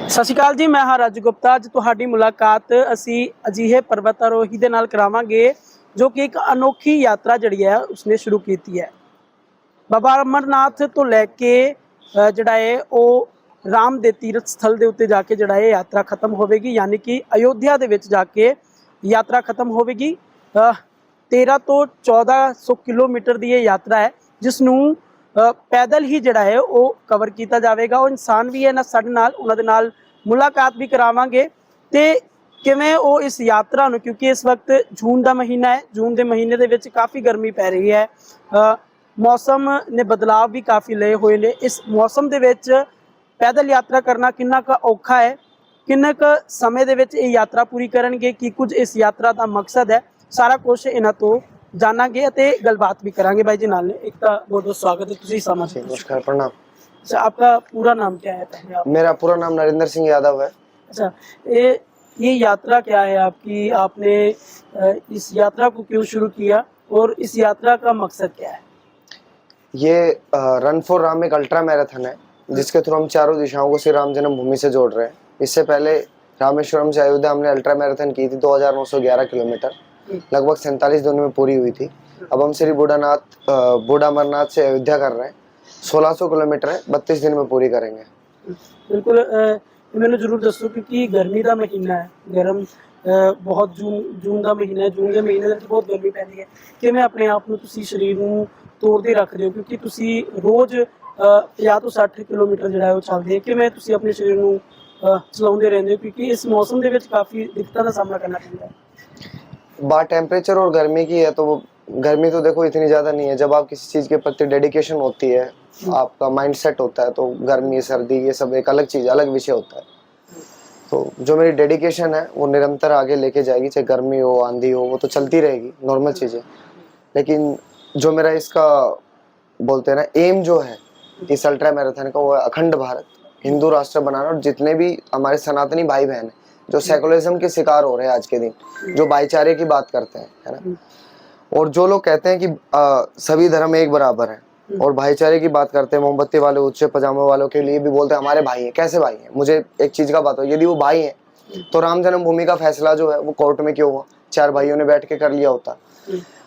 ਸਤਿ ਸ਼੍ਰੀ ਅਕਾਲ ਜੀ, ਮੈਂ ਹਾਂ ਰਾਜੂ ਗੁਪਤਾ। ਅੱਜ ਤੁਹਾਡੀ ਮੁਲਾਕਾਤ ਅਸੀਂ ਅਜਿਹੇ ਪਰਬਤ ਆਰੋਹੀ ਦੇ ਨਾਲ ਕਰਾਵਾਂਗੇ ਜੋ ਕਿ ਇੱਕ ਅਨੋਖੀ ਯਾਤਰਾ ਜਿਹੜੀ ਹੈ ਉਸਨੇ ਸ਼ੁਰੂ ਕੀਤੀ ਹੈ। ਬਾਬਾ ਅਮਰਨਾਥ ਤੋਂ ਲੈ ਕੇ ਜਿਹੜਾ ਹੈ ਉਹ ਰਾਮ ਦੇ ਤੀਰਥ ਸਥਲ ਦੇ ਉੱਤੇ ਜਾ ਕੇ ਜਿਹੜਾ ਹੈ ਯਾਤਰਾ ਖਤਮ ਹੋਵੇਗੀ, यानी कि अयोध्या ਦੇ ਵਿੱਚ ਜਾ ਕੇ ਯਾਤਰਾ ਖਤਮ ਹੋਵੇਗੀ। 13 ਤੋਂ 1400 ਕਿਲੋਮੀਟਰ ਦੀ ਇਹ ਯਾਤਰਾ ਹੈ ਜਿਸ ਨੂੰ पैदल ही जड़ा है वो कवर किया जाएगा। वो इंसान भी है ना साडे नाल, उन्हां दे नाल मुलाकात भी करावांगे ते किवें वो इस यात्रा नूं, क्योंकि इस वक्त जून का महीना है, जून के महीने दे विच काफ़ी गर्मी पै रही है, मौसम ने बदलाव भी काफ़ी लए हुए ने। इस मौसम दे विच पैदल यात्रा करना किन्ना क औखा है, किन्ने क समय दे विच ये यात्रा पूरी करनगे, की कुछ इस यात्रा का मकसद है, सारा कुछ इन्हां तों जानांगे ते गलबात भी करांगे। भाई जी नाल ने एक तो बहुत बहुत स्वागत है, तुसीं समां दे। नमस्कार, प्रणाम। अच्छा, आपका पूरा नाम क्या है पहले आप? मेरा पूरा नाम नरेंद्र सिंह यादव है। अच्छा, ये यात्रा क्या है आपकी? आपने इस यात्रा को क्यों शुरू किया और इस यात्रा का मकसद क्या है? ये रन फॉर राम एक अल्ट्रा मैराथन है जिसके थ्रू हम चारों दिशाओं को श्री राम जन्मभूमि से जोड़ रहे हैं। इससे पहले रामेश्वरम से अयोध्या हमने अल्ट्रा मैराथन की थी 2911 किलोमीटर, लगभग 47 दिनों में पूरी हुई थी। अब हम श्री बूढ़ा अमरनाथ से अयोध्या कर रहे हैं, 1600 किलोमीटर है, 32 दिन में पूरी करेंगे। बिल्कुल। मैंने जरूर दसो, क्योंकि गर्मी का महीना है, गर्म बहुत जून का महीना है, जून के महीने में बहुत गर्मी पैंदी है। किवें अपने आप नूं तुसीं शरीर नूं तोड़दे रखदे हो, क्योंकि तुसीं रोज़ 50 ਤੋਂ 60 किलोमीटर जिहड़ा है वो चलदे, किवें तुसीं अपने शरीर नूं चलाउंदे रहिंदे हो, क्योंकि इस मौसम दे विच काफ़ी दिक्कतां दा सामना करना पैंदा है। बात टेम्परेचर और गर्मी की है तो गर्मी तो देखो इतनी ज़्यादा नहीं है। जब आप किसी चीज़ के प्रति डेडिकेशन होती है, आपका माइंड सेट होता है, तो गर्मी सर्दी ये सब एक अलग चीज़, अलग विषय होता है। तो जो मेरी डेडिकेशन है वो निरंतर आगे लेके जाएगी, चाहे गर्मी हो आंधी हो, वो तो चलती रहेगी, नॉर्मल चीज़ें। लेकिन जो मेरा इसका बोलते हैं ना एम जो है इस अल्ट्रा मैराथन का, वो है अखंड भारत, हिंदू राष्ट्र बनाना। और जितने भी हमारे सनातनी भाई बहन हैं जो सेकुलरिज्म के शिकार हो रहे हैं आज के दिन, जो भाईचारे की बात करते हैं, है ना, और जो लोग कहते हैं कि सभी धर्म एक बराबर हैं और भाईचारे की बात करते हैं, मोमबत्ती वाले ऊंचे पजामे वालों के लिए भी बोलते हैं हमारे भाई हैं। कैसे भाई हैं? मुझे एक चीज का बात हो, यदि वो भाई हैं तो राम जन्मभूमि का फैसला जो है वो कोर्ट में क्यों हुआ? 4 भाइयों ने बैठ के कर लिया होता।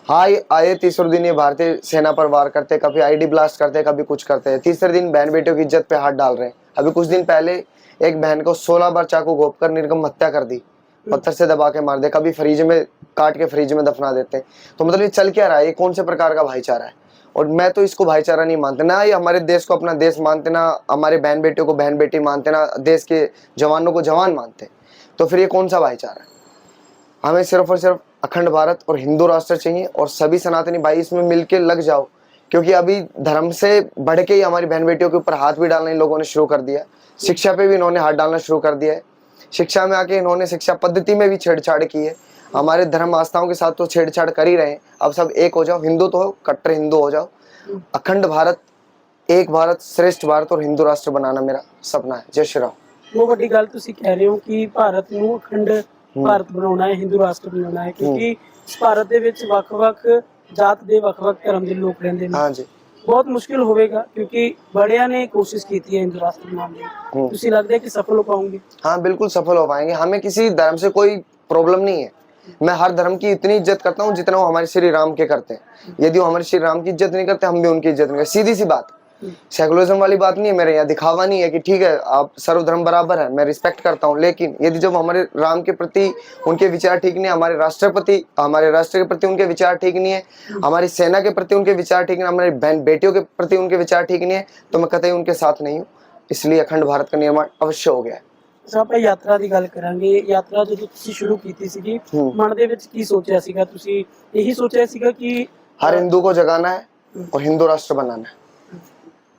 हाँ, आए तीसरे दिन ये भारतीय सेना पर वार करते, कभी आईडी ब्लास्ट करते, कभी कुछ करते हैं। तीसरे दिन बहन बेटियों की इज्जत पे हाथ डाल रहे हैं। अभी कुछ दिन पहले एक बहन को 16 बार चाकू घोंप कर निर्मम हत्या कर दी, पत्थर से दबा के मार दे, कभी फ्रिज में काट के फ्रिज में दफना देते हैं। तो मतलब ये चल क्या रहा है? ये कौन से प्रकार का भाईचारा है? और मैं तो इसको भाईचारा नहीं मानते, ना ये हमारे देश को अपना देश मानते, ना हमारे बहन बेटियों को बहन बेटी मानते, ना देश के जवानों को जवान मानते। तो फिर ये कौन सा भाईचारा है? हमें सिर्फ और सिर्फ अखंड भारत और हिंदू राष्ट्र चाहिए, और सभी सनातनी भाई इसमें मिलके लग जाओ, क्योंकि अभी धर्म से बढ़ के ही हमारी बहन बेटियों के ऊपर हाथ भी डालना इन लोगों ने शुरू कर दिया। शिक्षा पे भी इन्होंने हाथ डालना शुरू कर दिया है। शिक्षा में आके इन्होंने शिक्षा पद्धति में भी छेड़छाड़ की है। हमारे धर्म आस्थाओं के साथ तो छेड़छाड़ कर ही रहे हैं। अब सब एक हो जाओ, हिंदू तो हो, कट्टर हिंदू हो जाओ। अखंड भारत, एक भारत, श्रेष्ठ भारत और हिंदू राष्ट्र बनाना मेरा सपना है। जय श्री राम। वो वड्डी गल तुसीं कह रहे हो कि भारत नूं अखंड भारत बनाउणा है, हिंदू राष्ट्र बनाउणा है, क्योंकि इस भारत दे विच वख-वख जात दे वख-वख धर्म दे लोग रहिंदे ने। हाँ जी। बहुत मुश्किल होगा, क्योंकि बड़िया ने कोशिश की है हिंदू राष्ट्र बनाने की। तुसीं लगदा है कि सफल हो पाओगे? हाँ, बिल्कुल सफल हो पाएंगे। हमें किसी धर्म से कोई प्रॉब्लम नहीं है। मैं हर धर्म की इतनी इज्जत करता हूँ जितना वो हमारे श्री राम के करते हैं। यदि वो हमारे श्री राम की इज्जत नहीं करते, हम भी उनकी इज्जत नहीं करते। सीधी सी बात, सेकुलरिज्म वाली बात नहीं है मेरे यहाँ। दिखावा नहीं है कि ठीक है आप सर्वधर्म बराबर है, मैं रिस्पेक्ट करता हूँ, लेकिन यदि जब हमारे राम के प्रति उनके विचार ठीक नहीं है, हमारे राष्ट्रपति, हमारे राष्ट्र के प्रति उनके विचार ठीक नहीं है, हमारी सेना के प्रति उनके विचार ठीक नहीं है, हमारी बहन बेटियों के प्रति उनके विचार ठीक नहीं है, तो मैं कतई उनके साथ नहीं हूँ। इसलिए अखंड भारत का निर्माण अवश्य हो गया है। ਆਪਾਂ यात्रा की गल करांगे। यात्रा जो तुसीं शुरू कीती सीगी, मन दे विच की सोचिया सीगा? तुसीं यही सोचिया सीगा कि हर हिंदू को जगाना है और हिंदू राष्ट्र बनाना है।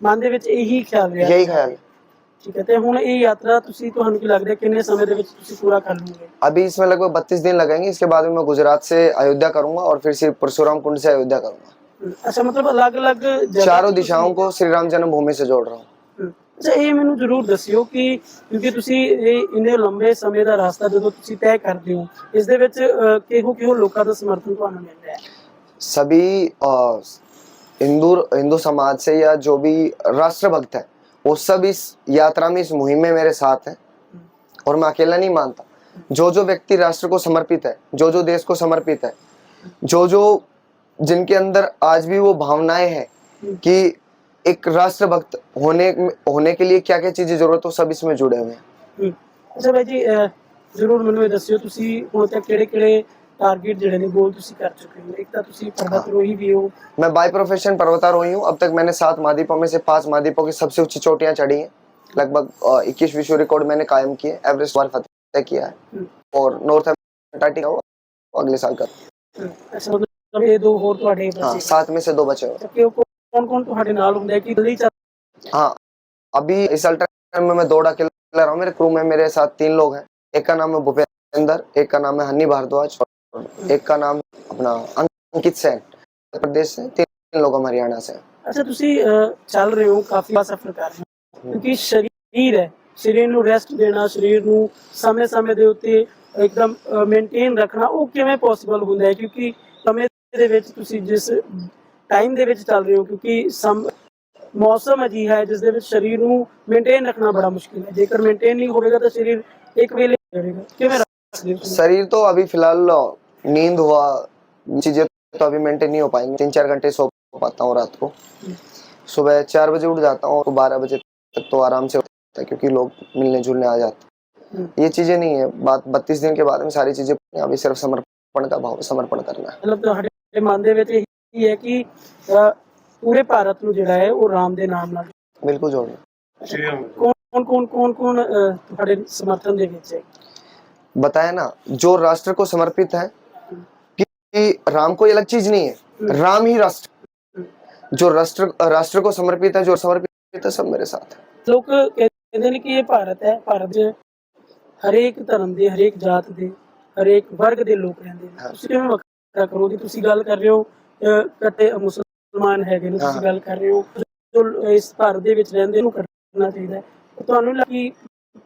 मन दे विच यही ख्याल रहा? यही ख्याल है। ठीक है। तो हुण ये यात्रा तुसीं तुहानूं की लगदा है कितने समय दे विच तुसीं पूरा कर लोगे? अभी इसमें लगभग 32 दिन लगेंगे। इसके बाद में मैं गुजरात से अयोध्या करूंगा और फिर श्री परशुराम कुंड से अयोध्या करूंगा। अच्छा, मतलब अलग-अलग चारों दिशाओं को श्री राम जन्मभूमि से जोड़ रहा हूँ। अच्छा, ये मैनूं जरूर दस्सिओ कि क्योंकि तुसीं इन्ने लंबे समय का रास्ता जो तुसीं तय करते हो, इस दे विच किहो लोकां दा समर्थन तुहानूं मिल रहा है? सभी हिंदू समाज से या जो भी राष्ट्र भक्त है वो सब इस यात्रा में, इस मुहिम में मेरे साथ हैं। और मैं अकेला नहीं मानता। जो जो व्यक्ति राष्ट्र को समर्पित है, जो जो देश को समर्पित है, जो जो जिनके अंदर आज भी वो भावनाएं हैं कि एक राष्ट्रभक्त होने के लिए क्या क्या चीजें जरूरत हो, सब इसमें जुड़े हुए हैं। अच्छा भाई जी, जरूर ਮੈਨੂੰ ਇਹ ਦੱਸਿਓ ਤੁਸੀਂ ਹੁਣ ਤੱਕ ਕਿਹੜੇ टारगेट ਜਿਹੜੇ ਨੇ ਗੋਲ ਤੁਸੀਂ कर चुके हो। एक ਤਾਂ ਤੁਸੀਂ पर्वतारोही भी हो। मैं बाय प्रोफेशन पर्वतारोही हूँ। अब तक मैंने 7 महाद्वीपों में से 5 महाद्वीपों की सबसे ऊंची चोटियां चढ़ी हैं। लगभग 21 विश्व रिकॉर्ड मैंने कायम किए। एवरेस्ट बार फतेह किया है और नॉर्थ अंटार्कटिका अगले साल कर। अच्छा, मतलब ये 2 ਹੋਰ ਤੁਹਾਡੇ हाँ, बचे। 7 में से 2 बचे हुए। ਕਿ कौन ਤੁਹਾਡੇ ਨਾਲ ਹੁੰਦਾ ਹੈ ਕਿ ਜਲਦੀ ਚੱਲ। हाँ, अभी इस अल्ट्रा में मैं 2 अकेला रहा हूँ। मेरे क्रू में मेरे साथ 3 लोग हैं। एक का नाम है भूपेंद्र, एक का नाम है हनी भारद्वाज और एक का नाम अपना अंकित सेन। उत्तर प्रदेश से 3 लोग हम हरियाणा से। अच्छा, ਤੁਸੀਂ ਚੱਲ ਰਹੇ ਹੋ, ਕਾਫੀ ਸਫ਼ਰ ਕਰ ਰਹੇ ਹੋ, ਕਿਉਂਕਿ ਸਰੀਰ ਹੈ, ਸਰੀਰ ਨੂੰ ਰੈਸਟ ਦੇਣਾ, ਸਰੀਰ ਨੂੰ ਸਮੇਂ-ਸਮੇਂ ਦੇ ਉੱਤੇ ਇੱਕਦਮ ਮੇਨਟੇਨ ਰੱਖਣਾ, ਉਹ ਕਿਵੇਂ ਪੋਸੀਬਲ ਹੁੰਦਾ ਹੈ? ਕਿਉਂਕਿ ਸਮੇਂ ਦੇ ਵਿੱਚ ਤੁਸੀਂ ਜਿਸ ਟਾਈਮ ਦੇ ਵਿੱਚ ਚੱਲ ਰਹੇ ਹੋ, ਕਿਉਂਕਿ ਮੌਸਮ ਅਜਿਹਾ ਹੈ ਜਿਸ ਦੇ ਵਿੱਚ ਸਰੀਰ ਨੂੰ ਮੇਨਟੇਨ ਰੱਖਣਾ ਬੜਾ ਮੁਸ਼ਕਿਲ ਹੈ। ਜੇਕਰ ਮੇਨਟੇਨ नहीं ਹੋਵੇਗਾ ਤਾਂ ਸਰੀਰ ਇੱਕ ਵੇਲੇ रहेगा। ਕਿਵੇਂ ਰੱਖਦੇ ਹੋ? शरीर तो अभी फिलहाल नींद हुआ, चीजें तो अभी मेंटेन नहीं हो पाएंगी। 3-4 घंटे सो पाता हूँ रात को। सुबह 4 बजे उठ जाता हूँ और 12 बजे तक तो आराम से होता है, क्योंकि लोग मिलने जुलने आ जाते हैं। ये चीजें नहीं है बात। 32 दिन के बाद में सारी चीजें, अभी सिर्फ समर्पण का भाव, समर्पण करना है। मतलब ਤੁਹਾਡੇ ਮਨ ਦੇ ਵਿੱਚ ਇਹ ਹੈ ਕਿ ਪੂਰੇ ਭਾਰਤ ਨੂੰ ਜਿਹੜਾ ਹੈ ਉਹ ਰਾਮ ਦੇ ਨਾਮ ਨਾਲ बिल्कुल जोड़ना। कौन ਤੁਹਾਡੇ ਸਮਰਥਨ ਦੇ ਵਿੱਚ ਹੈ? बताया ना, जो राष्ट्र को समर्पित है, कि राम कोई अलग चीज नहीं है, राम ही राष्ट्र। जो राष्ट्र को समर्पित है, जो समर्पित है, सब मेरे साथ है। ਲੋਕ ਕਹਿੰਦੇ ਨੇ ਕਿ ਇਹ ਭਾਰਤ ਹੈ, ਭਾਰਤ 'ਚ ਹਰੇਕ ਧਰਮ ਦੇ, ਹਰੇਕ ਜਾਤ ਦੇ, ਹਰੇਕ ਵਰਗ ਦੇ ਲੋਕ ਰਹਿੰਦੇ ਨੇ। ਤੁਸੀਂ ਕਿਵੇਂ ਵੱਖਰਾ ਕਰੋਗੇ? ਤੁਸੀਂ ਗੱਲ ਕਰ ਰਹੇ ਹੋ ਕੱਟੇ ਮੁਸਲਮਾਨ ਹੈਗੇ ਨੇ, ਤੁਸੀਂ ਗੱਲ ਕਰ ਰਹੇ ਹੋ ਜੋ ਇਸ ਭਾਰਤ ਦੇ ਵਿੱਚ ਰਹਿੰਦੇ ਨੂੰ ਕਰਨਾ ਚਾਹੀਦਾ ਹੈ। ਤੁਹਾਨੂੰ ਲੱਗੀ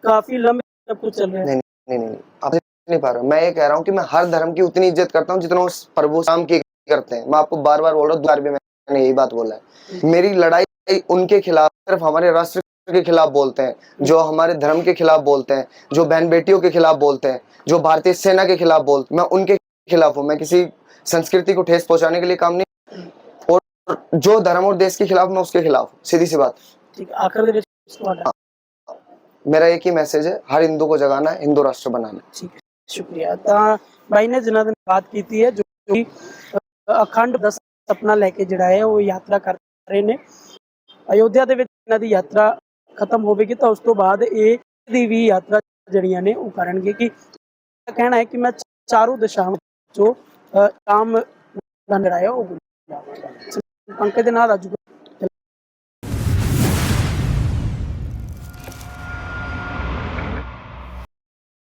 काफी लंबे सब कुछ चल रहा है। नहीं, आप नहीं पा रहे हो। मैं ये कह रहा हूँ कि मैं हर धर्म की उतनी इज्जत करता हूँ जितना उस प्रभु राम की करते हैं। मैं आपको बार बार बोल रहा हूँ, 2 बार भी मैंने यही बात बोला है। मेरी लड़ाई उनके खिलाफ, सिर्फ हमारे राष्ट्र के खिलाफ बोलते हैं, जो हमारे धर्म के खिलाफ बोलते हैं, जो बहन बेटियों के खिलाफ बोलते हैं, जो भारतीय सेना के खिलाफ बोलते हैं, मैं उनके खिलाफ हूँ। मैं किसी संस्कृति को ठेस पहुंचाने के लिए काम नहीं, और जो धर्म और देश के खिलाफ, मैं उसके खिलाफ हूँ। सीधी सी बात। ठीक, आखिर मेरा एक ही मैसेज है, हर हिंदू को जगाना है, हिंदू राष्ट्र बनाना है। ठीक है, शुक्रिया। ਤਾਂ ਬਾਈ ਨੇ ਜਿਨ੍ਹਾਂ ਦੀ ਬਾਤ ਕੀਤੀ ਹੈ, ਜੋ ਕਿ ਅਖੰਡ ਦਾ ਸੁਪਨਾ ਲੈ ਕੇ ਜਿਹੜਾ ਹੈ ਉਹ ਯਾਤਰਾ ਕਰ ਰਹੇ ਨੇ ਅਯੋਧਿਆ ਦੇ ਵਿੱਚ। ਇਹਨਾਂ ਦੀ ਯਾਤਰਾ ਖਤਮ ਹੋਵੇਗੀ ਤਾਂ ਉਸ ਤੋਂ ਬਾਅਦ ਇਹ ਦੀ ਵੀ ਯਾਤਰਾ ਜਿਹੜੀਆਂ ਨੇ ਉਹ ਕਰਨਗੇ। ਕਿ ਕਹਿਣਾ ਹੈ ਕਿ ਮੈਂ ਚਾਰੋਂ ਦਿਸ਼ਾਵਾਂ ਚੋਂ ਰਾਮ ਦਾ ਜਿਹੜਾ ਹੈ ਉਹ ਪੰਕਜ ਦੇ ਨਾਲ ਰਾਜੂ